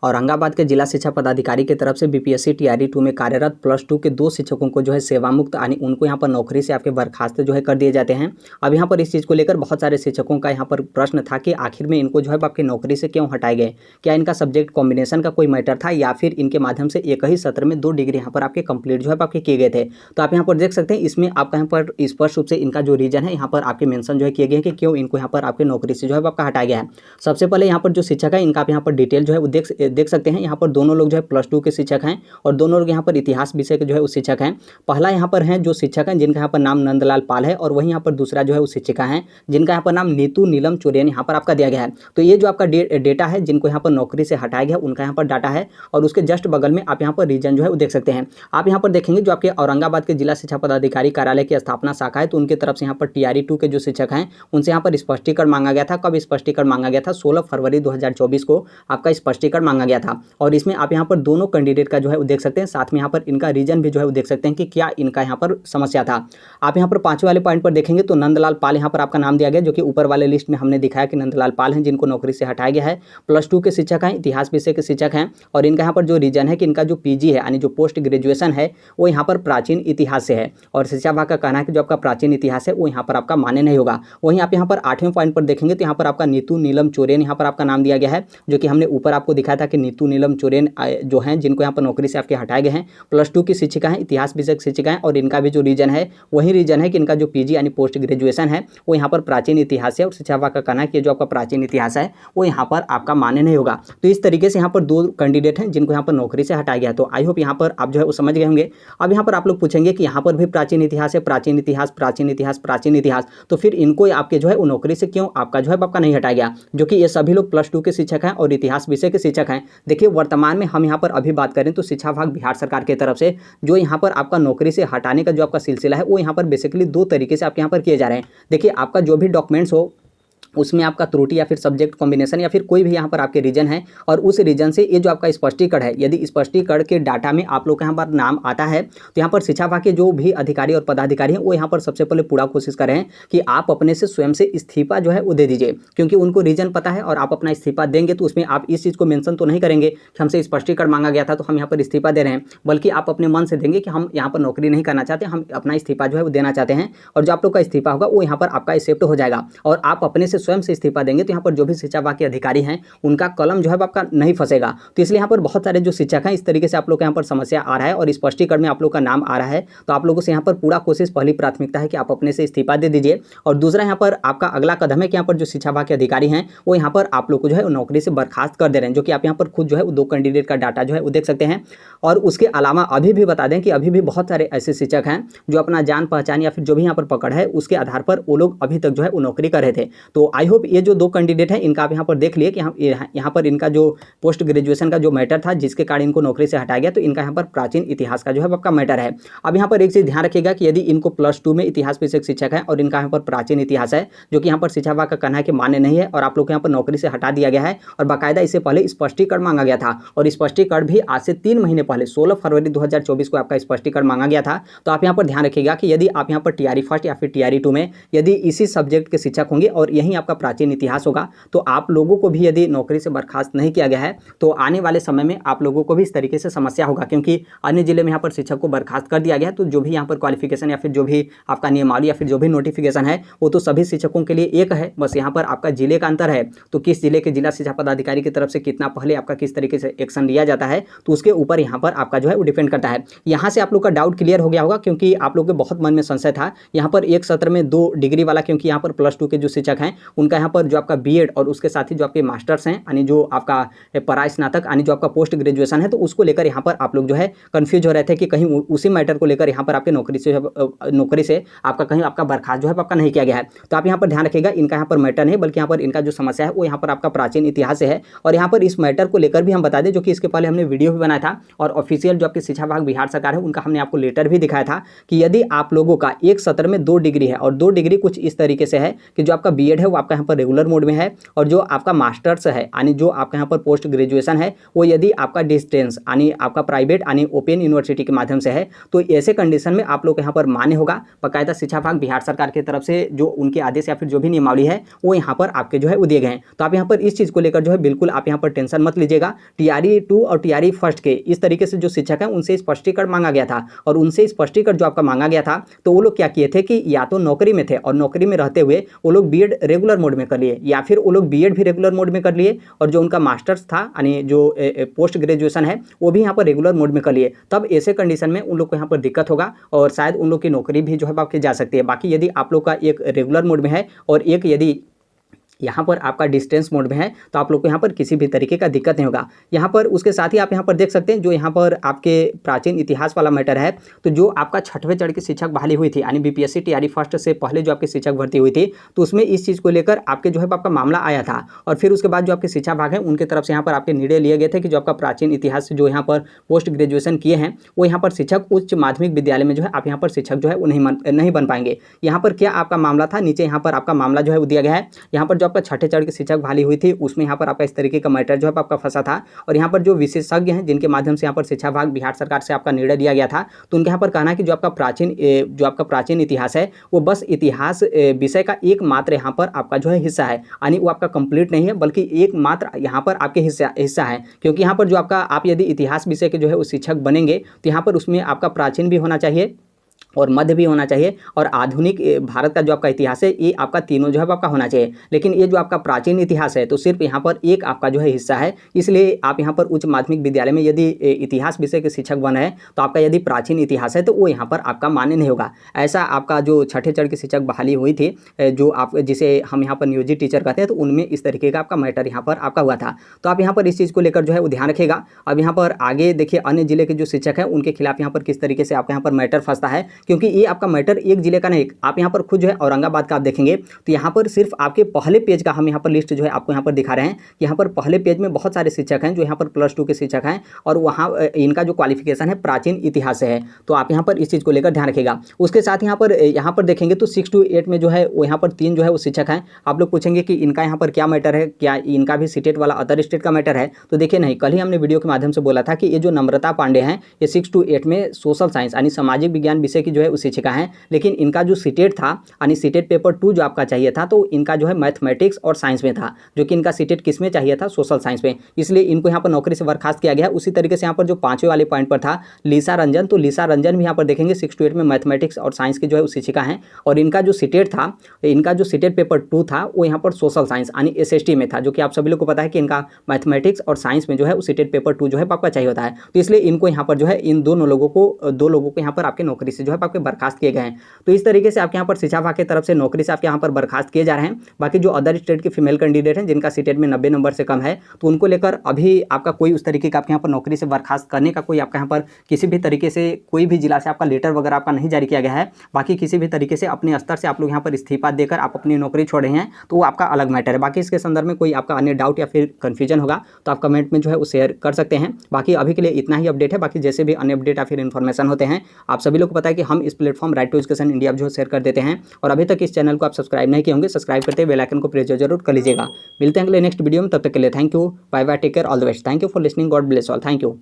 औरंगाबाद के जिला शिक्षा पदाधिकारी की तरफ से बीपीएससी टीआरई 2 में कार्यरत +2 के 2 शिक्षकों को जो है सेवामुक्त यानी उनको यहाँ पर नौकरी से आपके बर्खास्त जो है कर दिए जाते हैं। अब यहाँ पर इस चीज़ को लेकर बहुत सारे शिक्षकों का यहाँ पर प्रश्न था कि आखिर में इनको जो है आपकी नौकरी से क्यों हटाए गए। क्या इनका सब्जेक्ट कॉम्बिनेशन का कोई मैटर था या फिर इनके माध्यम से एक ही सत्र में 2 डिग्री यहाँ पर आपके कंप्लीट जो है आपके किए गए थे। तो आप यहाँ पर देख सकते हैं इसमें आपका यहाँ पर स्पष्ट रूप से इनका जो रीजन है यहाँ पर आपके मेंशन जो है किए गए हैं कि क्यों इनको यहाँ पर आपके नौकरी से जो है आपका हटाया गया है। सबसे पहले यहाँ पर जो शिक्षक है इनका आप यहाँ पर डिटेल जो है वो देख सकते हैं। यहाँ पर दोनों लोग जो है +2 के शिक्षक हैं और दोनों लोग यहाँ पर इतिहास विषय के जो है उस शिक्षक हैं। पहला यहाँ पर हैं जो शिक्षक हैं जिनका यहाँ पर नाम नंदलाल पाल है और वहीं यहाँ पर दूसरा जो है उस शिक्षिका हैं जिनका यहाँ पर नाम नीतू नीलम चुरेन यहाँ पर आपका दिया गया है। तो ये जो आपका डेटा है जिनको यहाँ पर नौकरी से हटाया गया उनका यहाँ पर डाटा है और उसके जस्ट बगल में आप यहाँ पर रीजन जो है वो देख सकते हैं। आप यहाँ पर देखेंगे जो आपके औरंगाबाद के जिला शिक्षा पदाधिकारी कार्यालय की स्थापना शाखा है तो उनकी तरफ से यहाँ पर टीआरई 2 के जो शिक्षक हैं उनसे यहाँ पर स्पष्टीकरण मांगा गया था। कब स्पष्टीकरण मांगा गया था? 16 फरवरी 2024 को आपका स्पष्टीकरण मांगा गया था और इसमें आप यहाँ पर दोनों कैंडिडेट का जो है वो देख सकते हैं। साथ में यहाँ पर इनका रीजन भी जो है वो देख सकते हैं कि क्या इनका यहाँ पर समस्या था। आप यहाँ पर 5वें वाले पॉइंट पर देखेंगे तो नंदलाल पाल यहाँ पर आपका नाम दिया गया जो कि ऊपर वाले लिस्ट में हमने दिखाया कि नंदलाल पाल हैं जिनको नौकरी से हटाया गया है। +2 के शिक्षक हैं, इतिहास विषय के शिक्षक हैं और इनका यहाँ पर जो रीजन है कि इनका जो पीजी है यानी जो पोस्ट ग्रेजुएशन है वो यहाँ पर प्राचीन इतिहास से है और शिक्षा विभाग का कहना है कि जो आपका प्राचीन इतिहास है वो यहाँ पर आपका मान्य नहीं होगा। वहीं आप यहाँ पर 8वें पॉइंट पर देखेंगे तो यहाँ पर आपका नीतू नीलम चुरेन यहाँ पर आपका नाम दिया गया है जो कि हमने ऊपर आपको दिखाया था कि नीतू नीलम चुरेन जो हैं जिनको यहाँ पर नौकरी से आपके हटाए गए हैं। +2 की शिक्षिका हैं, इतिहास विषय की शिक्षिका हैं और इनका भी जो रीजन है वही रीजन है कि इनका जो पीजी यानी पोस्ट ग्रेजुएशन है वो यहाँ पर प्राचीन इतिहास है और शिक्षा विभाग का कहना है कि जो आपका प्राचीन इतिहास है वो यहाँ पर आपका मान्य नहीं होगा। तो इस तरीके से यहाँ पर 2 कैंडिडेट हैं जिनको यहाँ पर नौकरी से हटाया गया। तो आई होप यहाँ पर आप जो है वो समझ गए होंगे। अब यहाँ पर आप लोग पूछेंगे कि यहाँ पर भी प्राचीन इतिहास है, प्राचीन इतिहास, प्राचीन इतिहास, प्राचीन इतिहास, तो फिर इनको आपके जो है वो नौकरी से क्यों आपका जो है आपका नहीं हटाया गया, जो कि ये सभी लोग +2 के शिक्षक हैं और इतिहास विषय के शिक्षक हैं। देखिए वर्तमान में हम यहाँ पर अभी बात करें तो शिक्षा विभाग बिहार सरकार की तरफ से जो यहाँ पर आपका नौकरी से हटाने का जो आपका सिलसिला है वो यहाँ पर बेसिकली 2 तरीके से आपके यहाँ पर किए जा रहे हैं। देखिए आपका जो भी डॉक्यूमेंट्स हो उसमें आपका त्रुटि या फिर सब्जेक्ट कॉम्बिनेशन या फिर कोई भी यहाँ पर आपके रीजन है और उस रीजन से ये जो आपका स्पष्टीकरण है यदि स्पष्टीकरण के डाटा में आप लोग का यहाँ पर नाम आता है तो यहाँ पर शिक्षा विभाग के जो भी अधिकारी और पदाधिकारी हैं वो यहाँ पर सबसे पहले पूरा कोशिश करें कि आप अपने से स्वयं से इस्तीफा जो है वो दे दीजिए, क्योंकि उनको रीजन पता है और आप अपना इस्तीफा देंगे तो उसमें आप इस चीज़ को मेंशन तो नहीं करेंगे कि हमसे स्पष्टीकरण मांगा गया था तो हम यहाँ पर इस्तीफा दे रहे हैं, बल्कि आप अपने मन से देंगे कि हम यहाँ पर नौकरी नहीं करना चाहते, हम अपना इस्तीफा जो है वो देना चाहते हैं और जो आप लोग का इस्तीफा होगा वो यहाँ पर आपका एक्सेप्ट हो जाएगा और आप अपने से स्वयं से इस्तीफा देंगे तो यहाँ पर जो भी शिक्षा विभाग के अधिकारी हैं उनका कलम जो है आपका नहीं फंसेगा। तो इसलिए यहाँ पर बहुत सारे जो शिक्षक हैं इस तरीके से आप लोग के यहाँ पर समस्या आ रहा है और स्पष्टीकरण में आप लोग का नाम आ रहा है तो आप लोगों से यहाँ पर पूरा कोशिश, पहली प्राथमिकता है कि आप अपने से इस्तीफा दे दीजिए। और दूसरा यहाँ पर आपका अगला कदम है कि यहाँ पर जो शिक्षा विभाग के अधिकारी हैं वो यहाँ पर आप लोग को जो है नौकरी से बर्खास्त कर दे रहे हैं, जो कि आप यहाँ पर खुद जो है 2 कैंडिडेट का डाटा जो है वो देख सकते हैं। और उसके अलावा अभी भी बता दें कि अभी भी बहुत सारे ऐसे शिक्षक हैं जो अपना जान पहचान या फिर जो भी यहाँ पर पकड़ है उसके आधार पर वो लोग अभी तक जो है वो नौकरी कर रहे थे। तो आई होप ये जो 2 कैंडिडेट हैं इनका आप यहाँ पर देख लिए कि हम यहाँ पर इनका जो पोस्ट ग्रेजुएशन का जो मैटर था जिसके कारण इनको नौकरी से हटाया गया तो इनका यहाँ पर प्राचीन इतिहास का जो है आपका मैटर है। अब यहाँ पर एक चीज़ ध्यान रखिएगा कि यदि इनको +2 में इतिहास विषय शिक्षक है और इनका यहाँ पर प्राचीन इतिहास है जो कि यहाँ पर शिक्षा विभाग का कहना है कि मान्य नहीं है और आप लोग को यहाँ पर नौकरी से हटा दिया गया है और बाकायदा इससे पहले स्पष्टीकरण मांगा गया था और स्पष्टीकरण भी आज से 3 महीने पहले 16 फरवरी 2024 को आपका स्पष्टीकरण मांगा गया था। तो आप यहाँ पर ध्यान रखिएगा कि यदि आप यहाँ पर टीआरई 1 या फिर टीआरई 2 में यदि इसी सब्जेक्ट के शिक्षक होंगे और यही आपका प्राचीन इतिहास होगा तो आप लोगों को भी यदि नौकरी से बर्खास्त नहीं किया गया है तो आने वाले समय में आप लोगों को भी इस तरीके से समस्या होगा, क्योंकि अन्य जिले में यहाँ पर शिक्षक को बर्खास्त कर दिया गया है तो जो भी यहाँ पर क्वालिफिकेशन या फिर जो भी आपका नियमावली या फिर जो भी नोटिफिकेशन है वो तो सभी शिक्षकों के लिए एक है, बस यहाँ पर आपका जिले का अंतर है। तो किस जिले के जिला शिक्षा पदाधिकारी की तरफ से कितना पहले आपका किस तरीके से एक्शन लिया जाता है तो उसके ऊपर यहाँ पर आपका जो है वो डिपेंड करता है। यहाँ से आप लोग का डाउट क्लियर हो गया होगा, क्योंकि आप लोग के बहुत मन में संशय था यहाँ पर एक सत्र में 2 डिग्री वाला, क्योंकि यहाँ पर +2 के जो शिक्षक हैं उनका यहाँ पर जो आपका बीएड और उसके साथ ही जो आपके मास्टर्स हैं यानी जो आपका परास्नातक यानी जो आपका पोस्ट ग्रेजुएशन है तो उसको लेकर यहाँ पर आप लोग जो है कंफ्यूज हो रहे थे कि कहीं उसी मैटर को लेकर यहाँ पर आपके नौकरी से आपका कहीं आपका बर्खास्त जो है आपका नहीं किया गया है। तो आप यहाँ पर ध्यान रखिएगा इनका यहाँ पर मैटर नहीं, बल्कि यहाँ पर इनका जो समस्या है वो यहाँ पर आपका प्राचीन इतिहास से है। और यहाँ पर इस मैटर को लेकर भी हम बता दें, जो कि इसके पहले हमने वीडियो भी बनाया था और ऑफिशियल जो आपकी शिक्षा विभाग बिहार सरकार है उनका हमने आपको लेटर भी दिखाया था कि यदि आप लोगों का एक सत्र में 2 डिग्री है और 2 डिग्री कुछ इस तरीके से है कि जो आपका बीएड है वो आपका यहाँ पर रेगुलर मोड में है, और जो आपका मास्टर्स है यानी जो आपका यहाँ पर पोस्ट ग्रेजुएशन है वो यदि आपका डिस्टेंस यानी आपका प्राइवेट यानी ओपन यूनिवर्सिटी के माध्यम से है, तो ऐसे कंडीशन में आप लोग को यहाँ पर मान्य होगा। बाकायदा शिक्षा विभाग बिहार सरकार की तरफ से जो उनके आदेश या फिर जो भी नियमावली है वो यहाँ पर आपके जो है वो दिए गए हैं। तो आप यहाँ पर इस चीज़ को लेकर जो है बिल्कुल आप यहाँ पर टेंशन मत लीजिएगा। TRE 2 और TRE फर्स्ट के इस तरीके से जो शिक्षक हैं उनसे स्पष्टीकरण मांगा गया था, और उनसे स्पष्टीकरण जो आपका मांगा गया था तो वो लोग क्या किए थे कि या तो नौकरी में थे और नौकरी में रहते हुए वो लोग बीएड रेगुलर मोड में कर लिए, या फिर वो लोग बीएड भी रेगुलर मोड में कर लिए, और जो उनका मास्टर्स था यानी जो पोस्ट ग्रेजुएशन है वो भी यहाँ पर रेगुलर मोड में कर लिए। तब ऐसे कंडीशन में उन लोग को यहाँ पर दिक्कत होगा और शायद उन लोग की नौकरी भी जो है आपकी जा सकती है। बाकी यदि आप लोग का एक रेगुलर मोड में है और एक यदि यहाँ पर आपका डिस्टेंस मोड में है तो आप लोग को यहाँ पर किसी भी तरीके का दिक्कत नहीं होगा। यहाँ पर उसके साथ ही आप यहाँ पर देख सकते हैं जो यहाँ पर आपके प्राचीन इतिहास वाला मैटर है, तो जो आपका 6वें चरण की शिक्षक बहाली हुई थी यानी BPSC TRE फर्स्ट से पहले जो आपकी शिक्षक भर्ती हुई थी, तो उसमें इस चीज़ को लेकर आपके जो है आपका मामला आया था, और फिर उसके बाद जो आपके शिक्षा विभाग है उनकी तरफ से यहाँ पर आपके निर्णय लिए गए थे कि जो आपका प्राचीन इतिहास से जो यहाँ पर पोस्ट ग्रेजुएशन किए हैं वो यहाँ पर शिक्षक उच्च माध्यमिक विद्यालय में जो है आप यहाँ पर शिक्षक जो है वो नहीं बन पाएंगे। यहाँ पर क्या आपका मामला था, नीचे यहाँ पर आपका मामला जो है वो दिया गया है। यहाँ पर जो आपका 6ठे चरण की बहाली हुई थी उसमें यहाँ पर आपका इस तरीके का मैटर जो है आपका फंसा था, और यहाँ पर जो विशेषज्ञ हैं जिनके माध्यम से यहाँ पर शिक्षा विभाग बिहार सरकार से आपका निर्णय दिया गया था, तो उनके यहाँ पर कहना है कि जो आपका प्राचीन इतिहास है वो बस इतिहास विषय का एकमात्र यहाँ पर आपका जो है हिस्सा है, यानी वो आपका कंप्लीट नहीं है बल्कि एकमात्र यहाँ पर आपके हिस्सा है। क्योंकि यहाँ पर जो आपका आप यदि इतिहास विषय के जो है वो शिक्षक बनेंगे तो यहाँ पर उसमें आपका प्राचीन भी होना चाहिए और मध्य भी होना चाहिए और आधुनिक भारत का जो आपका इतिहास है ये आपका तीनों जो है आपका होना चाहिए। लेकिन ये जो आपका प्राचीन इतिहास है तो सिर्फ यहाँ पर एक आपका जो है हिस्सा है, इसलिए आप यहाँ पर उच्च माध्यमिक विद्यालय में यदि इतिहास विषय के शिक्षक बन रहे हैं तो आपका यदि प्राचीन इतिहास है तो वो यहाँ पर आपका मान्य नहीं होगा। ऐसा आपका जो 6ठे चरण की शिक्षक बहाली हुई थी जो आप जिसे हम यहाँ पर नियोजित टीचर कहते हैं, तो उनमें इस तरीके का आपका मैटर यहाँ पर आपका हुआ था। तो आप यहाँ पर इस चीज़ को लेकर जो है वो ध्यान रखेगा। अब यहाँ पर आगे देखिए अन्य जिले के जो शिक्षक हैं उनके खिलाफ यहाँ पर किस तरीके से आपका यहाँ पर मैटर फंसता है, क्योंकि ये आपका मैटर एक जिले का नहीं, आप यहाँ पर खुद जो है औरंगाबाद का आप देखेंगे तो यहाँ पर सिर्फ आपके पहले पेज का हम यहाँ पर लिस्ट जो है आपको यहाँ पर दिखा रहे हैं। यहाँ पर पहले पेज में बहुत सारे शिक्षक हैं जो यहाँ पर +2 के शिक्षक हैं और वहाँ इनका जो क्वालिफिकेशन है प्राचीन इतिहास से है। तो आप यहाँ पर इस चीज़ को लेकर ध्यान रखिएगा। उसके साथ यहाँ पर देखेंगे तो 6 to 8 में जो है वो यहाँ पर 3 जो है वो शिक्षक हैं। आप लोग पूछेंगे कि इनका यहाँ पर क्या मैटर है, क्या इनका भी सीटेट वाला अदर स्टेट का मैटर है? तो देखिए नहीं, कल ही हमने वीडियो के माध्यम से बोला था कि ये जो नम्रता पांडे हैं ये 6 to 8 में सोशल साइंस यानी सामाजिक विज्ञान विषय की जो है वो शिक्षिका हैं, लेकिन इनका जो सीटेट था यानी सीटेट पेपर 2 जो आपका चाहिए था तो इनका जो है मैथमेटिक्स और साइंस में था, जो कि इनका सीटेट किस में चाहिए था, सोशल साइंस में, इसलिए इनको यहाँ पर नौकरी से बर्खास्त किया गया। उसी तरीके से यहाँ पर जो 5वें वाले पॉइंट पर था लीसा रंजन, तो लीसा रंजन भी यहाँ पर देखेंगे 6 to 8 में मैथमेटिक्स और साइंस की जो है शिक्षिका हैं, और इनका जो सीटेट था, इनका जो सीटेट पेपर 2 था वो यहाँ पर सोशल साइंस यानी SST में था, जो कि आप सभी लोग को पता है कि इनका मैथमेटिक्स और साइंस में जो है सीटेट पेपर 2 जो है आपका चाहिए होता है। तो इसलिए इनको यहाँ पर जो है इन दो लोगों को यहाँ पर आपके नौकरी से जो है आपके बर्खास्त किए गए हैं। तो इस तरीके से आपके यहाँ पर शिक्षा विभाग की तरफ से नौकरी से आपके यहाँ पर बर्खास्त किए जा रहे हैं। बाकी जो अदर स्टेट के फीमेल कैंडिडेट हैं जिनका सीटेट में 90 नंबर से कम है तो उनको लेकर अभी आपका कोई उस तरीके का आपके यहाँ पर नौकरी से बर्खास्त करने का कोई आपका यहाँ पर किसी भी तरीके से कोई भी जिला से आपका लेटर वगैरह आपका नहीं जारी किया गया है। बाकी किसी भी तरीके से अपने स्तर से आप लोग यहाँ पर इस्तीफा देकर आप अपनी नौकरी छोड़ रहे हैं तो वो आपका अलग मैटर है। बाकी इसके संदर्भ में कोई आपका अन्य डाउट या फिर कन्फ्यूजन होगा तो आप कमेंट में जो है वो शेयर कर सकते हैं। बाकी अभी के लिए इतना ही अपडेट है। बाकी जैसे भी अन्य अपडेट या फिर इन्फॉर्मेशन होते हैं आप सभी लोग को पता है कि हम इस platform right to education India जो शेयर कर देते हैं, और अभी तक इस चैनल को आप सब्सक्राइब नहीं किए होंगे सब्सक्राइब करते बेल आइकन को प्रेस जरूर कर लीजिएगा। मिलते हैं अगले नेक्स्ट वीडियो में, तब तक के लिए thank you, bye bye, take care, all the best, thank you for listening, God bless all, thank you.